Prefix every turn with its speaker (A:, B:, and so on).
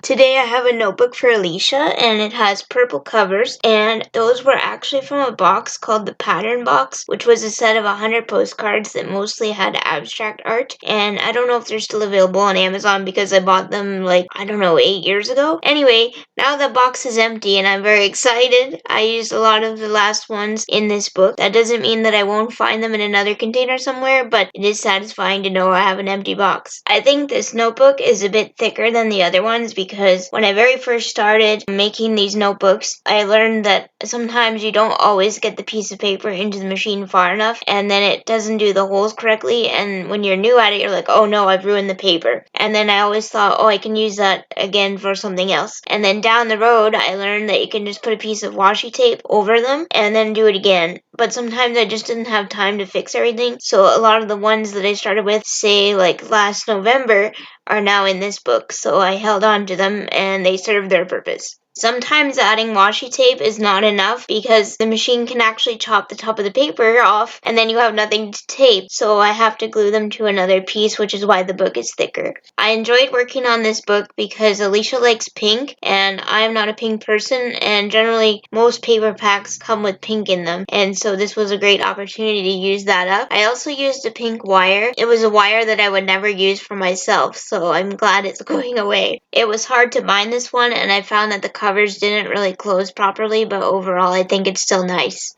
A: Today I have a notebook for Alicia and it has purple covers, and those were actually from a box called the Pattern Box, which was a set of 100 postcards that mostly had abstract art. And I don't know if they're still available on Amazon because I bought them 8 years ago. Anyway, now the box is empty and I'm very excited. I used a lot of the last ones in this book. That doesn't mean that I won't find them in another container somewhere, but it is satisfying to know I have an empty box. I think this notebook is a bit thicker than the other ones because when I very first started making these notebooks, I learned that sometimes you don't always get the piece of paper into the machine far enough, and then it doesn't do the holes correctly, and when you're new at it, you're like, oh no, I've ruined the paper. And then I always thought, oh, I can use that again for something else. And then down the road, I learned that you can just put a piece of washi tape over them and then do it again. But sometimes I just didn't have time to fix everything, so a lot of the ones that I started with, say like last November, are now in this book, so I held on to them and they served their purpose. Sometimes adding washi tape is not enough because the machine can actually chop the top of the paper off and then you have nothing to tape, so I have to glue them to another piece, which is why the book is thicker. I enjoyed working on this book because Alicia likes pink and I'm not a pink person, and generally most paper packs come with pink in them, and so this was a great opportunity to use that up. I also used a pink wire. It was a wire that I would never use for myself, so I'm glad it's going away. It was hard to bind this one and I found that the covers didn't really close properly, but overall I think it's still nice.